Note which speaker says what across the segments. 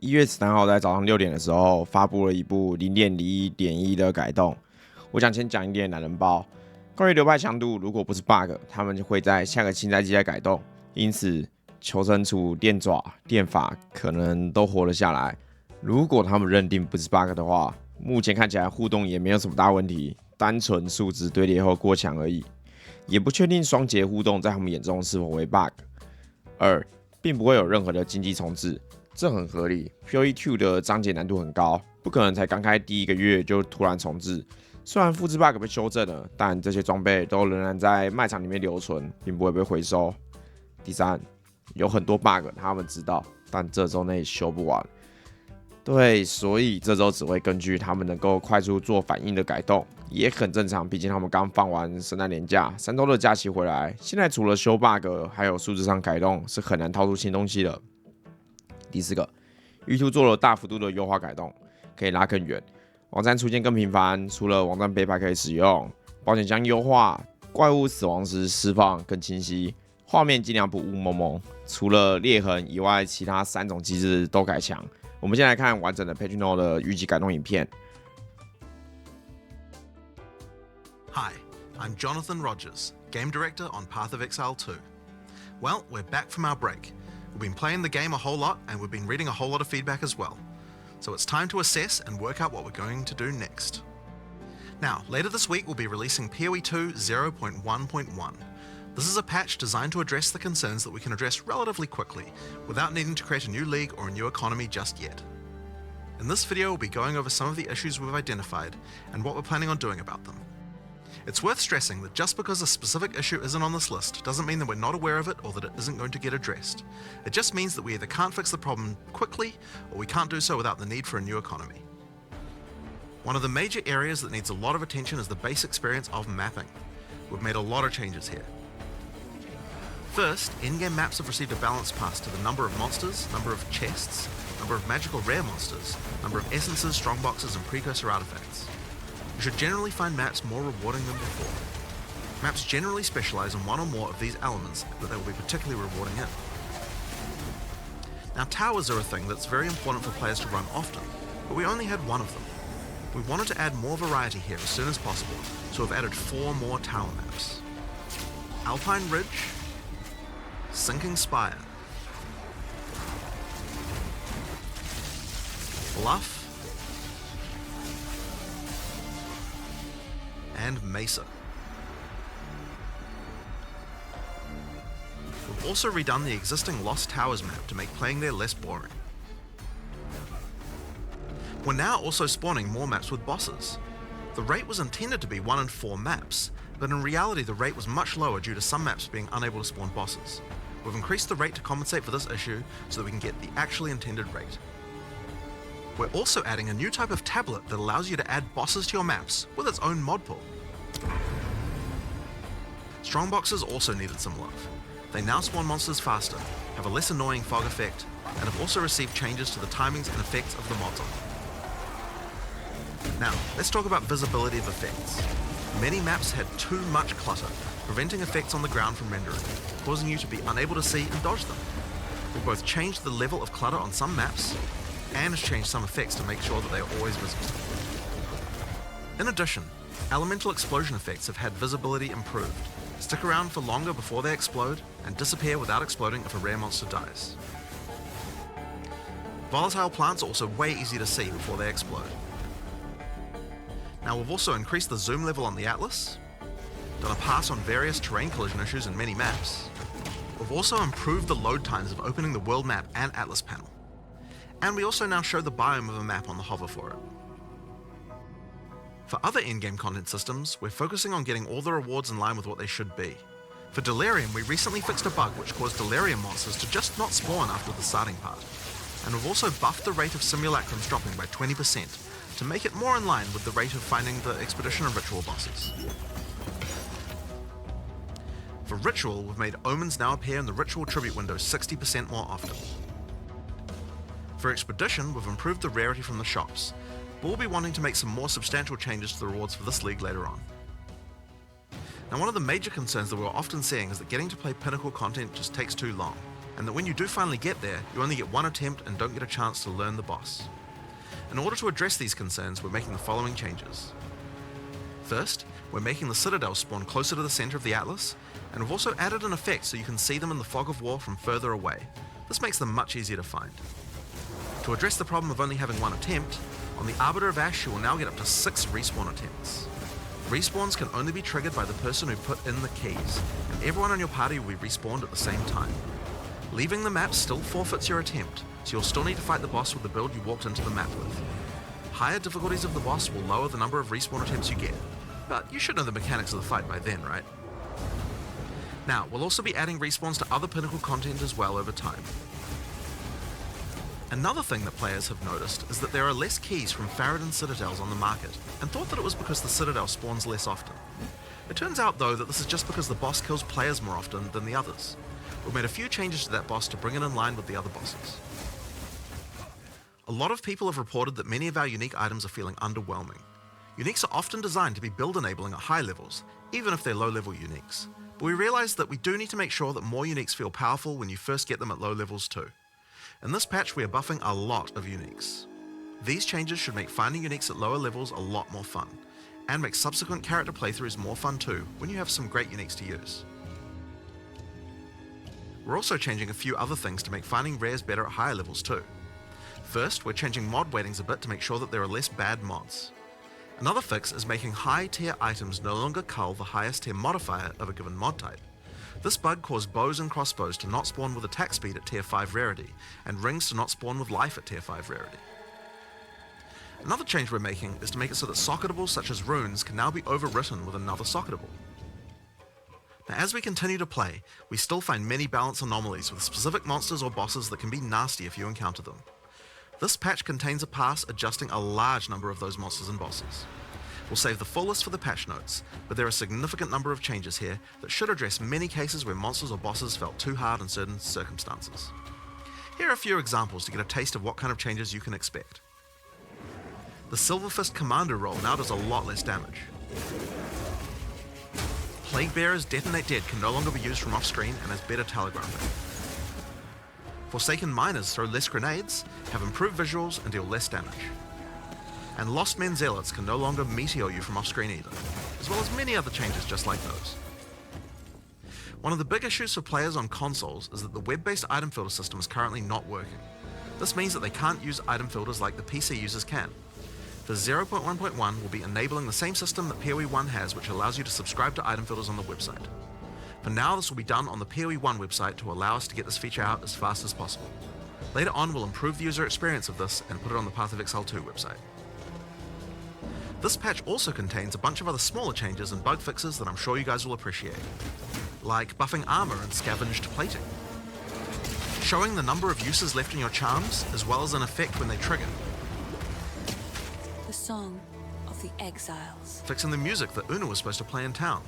Speaker 1: 1月13号在早上6点的时候发布了一部 0.01.1 的改动。我想先讲一点懒人包，关于流派强度，如果不是 bug， 他们会在下个新赛季再改动，因此求生术、电爪、电法可能都活了下来。如果他们认定不是 bug 的话，目前看起来互动也没有什么大问题，单纯数值堆叠后过强而已，也不确定双节互动在他们眼中是否为 bug。2，并不会有任何的经济重置，这很合理。POE2 的章节难度很高，不可能才刚开第1个月就突然重置。虽然复制 bug 被修正了，但这些装备都仍然在卖场里面留存，并不会被回收。第3，有很多 bug 他们知道，但这周内修不完。对，所以这周只会根据他们能够快速做反应的改动，也很正常，毕竟他们刚放完圣诞年假，3周的假期回来，现在除了修 bug 还有数字上改动，是很难套出新东西的。第4个，舆图做了大幅度的优化改动，可以拉更远，网站出现更频繁，除了网站背牌可以使用，保险箱优化，怪物死亡时释放更清晰，画面尽量不雾蒙蒙，除了裂痕以外，其他3种机制都改强。我们先来看完整的 Pinnacle 的预计改动影片。
Speaker 2: Hi, I'm Jonathan Rogers, Game Director on Path of Exile2. Well, we're back from our break. We've been playing the game a whole lot and we've been reading a whole lot of feedback as well. So it's time to assess and work out what we're going to do next. Now, later this week we'll be releasing POE2 0.1.1. This is a patch designed to address the concerns that we can address relatively quickly, without needing to create a new league or a new economy just yet. In this video, we'll be going over some of the issues we've identified and what we're planning on doing about them. It's worth stressing that just because a specific issue isn't on this list doesn't mean that we're not aware of it or that it isn't going to get addressed. It just means that we either can't fix the problem quickly or we can't do so without the need for a new economy. One of the major areas that needs a lot of attention is the base experience of mapping. We've made a lot of changes here. First, in-game maps have received a balance pass to the number of monsters, number of chests, number of magical rare monsters, number of essences, strongboxes, and precursor artifacts. You should generally find maps more rewarding than before. Maps generally specialize in one or more of these elements that they will be particularly rewarding in. Now, towers are a thing that's very important for players to run often, but we only had one of them. We wanted to add more variety here as soon as possible, so we've added 4 more tower maps. Alpine Ridge, Sinking Spire, Bluff, and Mesa. We've also redone the existing Lost Towers map to make playing there less boring. We're now also spawning more maps with bosses. The rate was intended to be 1 in 4 maps, but in reality the rate was much lower due to some maps being unable to spawn bosses. We've increased the rate to compensate for this issue so that we can get the actually intended rate. We're also adding a new type of tablet that allows you to add bosses to your maps with its own mod pool. Strongboxes also needed some love. They now spawn monsters faster, have a less annoying fog effect, and have also received changes to the timings and effects of the mods on them. Now, let's talk about visibility of effects. Many maps had too much clutter, preventing effects on the ground from rendering, causing you to be unable to see and dodge them. We've both changed the level of clutter on some maps and changed some effects to make sure that they are always visible. In addition, elemental explosion effects have had visibility improved, stick around for longer before they explode, and disappear without exploding if a rare monster dies. Volatile plants are also way easier to see before they explode. Now, we've also increased the zoom level on the Atlas, done a pass on various terrain collision issues in many maps. We've also improved the load times of opening the world map and Atlas panel. And we also now show the biome of a map on the hover for it. For other in-game content systems, we're focusing on getting all the rewards in line with what they should be. For Delirium, we recently fixed a bug which caused Delirium monsters to just not spawn after the starting part. And we've also buffed the rate of simulacrums dropping by 20%, to make it more in line with the rate of finding the Expedition and Ritual bosses. For Ritual, we've made Omens now appear in the Ritual Tribute window 60% more often. For Expedition, we've improved the rarity from the shops, but we'll be wanting to make some more substantial changes to the rewards for this league later on. Now, one of the major concerns that we're often seeing is that getting to play Pinnacle content just takes too long. and that when you do finally get there, you only get one attempt and don't get a chance to learn the boss. In order to address these concerns, we're making the following changes. First, we're making the Citadel spawn closer to the center of the Atlas, and we've also added an effect so you can see them in the fog of war from further away. This makes them much easier to find. To address the problem of only having one attempt, on the Arbiter of Ash you will now get up to 6 respawn attempts. Respawns can only be triggered by the person who put in the keys, and everyone on your party will be respawned at the same time. Leaving the map still forfeits your attempt, so you'll still need to fight the boss with the build you walked into the map with. Higher difficulties of the boss will lower the number of respawn attempts you get, but you should know the mechanics of the fight by then, right? Now, we'll also be adding respawns to other Pinnacle content as well over time. Another thing that players have noticed is that there are less keys from Faradin Citadels on the market, and thought that it was because the Citadel spawns less often. It turns out though that this is just because the boss kills players more often than the others. We've made a few changes to that boss to bring it in line with the other bosses. A lot of people have reported that many of our unique items are feeling underwhelming. Uniques are often designed to be build enabling at high levels, even if they're low level uniques. But we realized that we do need to make sure that more uniques feel powerful when you first get them at low levels too. In this patch, we are buffing a lot of uniques. These changes should make finding uniques at lower levels a lot more fun, and make subsequent character playthroughs more fun too when you have some great uniques to use. We're also changing a few other things to make finding rares better at higher levels too. First, we're changing mod weightings a bit to make sure that there are less bad mods. Another fix is making high tier items no longer cull the highest tier modifier of a given mod type. This bug caused bows and crossbows to not spawn with attack speed at tier 5 rarity, and rings to not spawn with life at tier 5 rarity. Another change we're making is to make it so that socketables such as runes can now be overwritten with another socketable. Now, as we continue to play, we still find many balance anomalies with specific monsters or bosses that can be nasty if you encounter them. This patch contains a pass adjusting a large number of those monsters and bosses. We'll save the full list for the patch notes, but there are a significant number of changes here that should address many cases where monsters or bosses felt too hard in certain circumstances. Here are a few examples to get a taste of what kind of changes you can expect. The Silver Fist Commander roll now does a lot less damage. Plague Bearers Detonate Dead can no longer be used from off-screen and has better telegraphing. Forsaken Miners throw less grenades, have improved visuals, and deal less damage. And Lost Men Zealots can no longer meteor you from off-screen either, as well as many other changes just like those. One of the big issues for players on consoles is that the web-based item filter system is currently not working. This means that they can't use item filters like the PC users can. For 0.1.1, we'll be enabling the same system that POE1 has, which allows you to subscribe to item filters on the website. For now, this will be done on the POE1 website to allow us to get this feature out as fast as possible. Later on, we'll improve the user experience of this and put it on the Path of Exile2 website. This patch also contains a bunch of other smaller changes and bug fixes that I'm sure you guys will appreciate, like buffing armor and scavenged plating, showing the number of uses left in your charms, as well as an effect when they trigger,
Speaker 3: the Song of the Exiles,
Speaker 2: fixing the music that Una was supposed to play in town,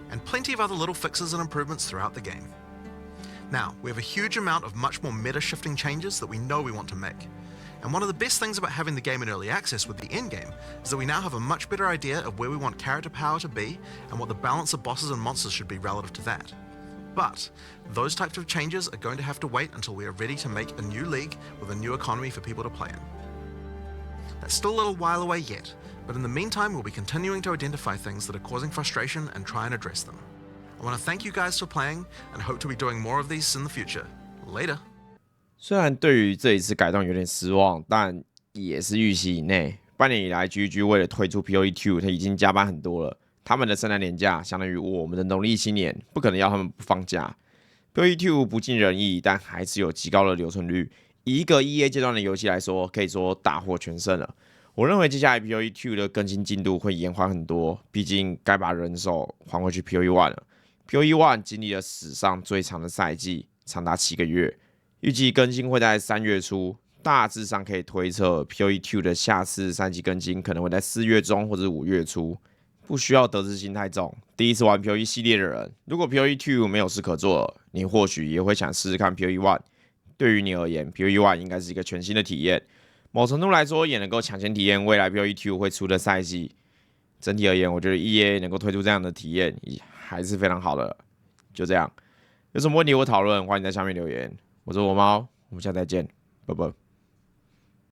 Speaker 2: and plenty of other little fixes and improvements throughout the game. Now, we have a huge amount of much more meta-shifting changes that we know we want to make. And one of the best things about having the game in early access with the endgame is that we now have a much better idea of where we want character power to be and what the balance of bosses and monsters should be relative to that. But those types of changes are going to have to wait until we are ready to make a new league with a new economy for people to play in. That's still a little while away yet, but in the meantime we'll be continuing to identify things that are causing frustration and try and address them. I want to thank you guys for playing and hope to be doing more of these in the future. Later.
Speaker 1: 虽然对于这一次改动有点失望，但也是预期以内。半年以来 ，GG 为了推出 POE2， 他已经加班很多了。他们的圣诞年假相当于我们的农历新年，不可能要他们不放假。POE2 不尽人意，但还是有极高的留存率。以一个 EA 阶段的游戏来说，可以说大获全胜了。我认为接下来 POE2 的更新进度会延缓很多，毕竟该把人手还回去 POE1 了。POE1 经历了史上最长的赛季，长达7个月，预计更新会在3月初，大致上可以推测 POE2 的下次赛季更新可能会在4月中或者5月初。不需要得失心太重，第一次玩 POE 系列的人，如果 POE2 没有事可做，你或许也会想试试看 POE1。对于你而言 ，POE1 应该是一个全新的体验，某程度来说也能够抢先体验未来 POE2 会出的赛季。整体而言，我觉得 EA 能够推出这样的体验还是非常好的。就这样，有什么问题我讨论，欢迎在下面留言。我是我猫，我们下次再见，拜拜。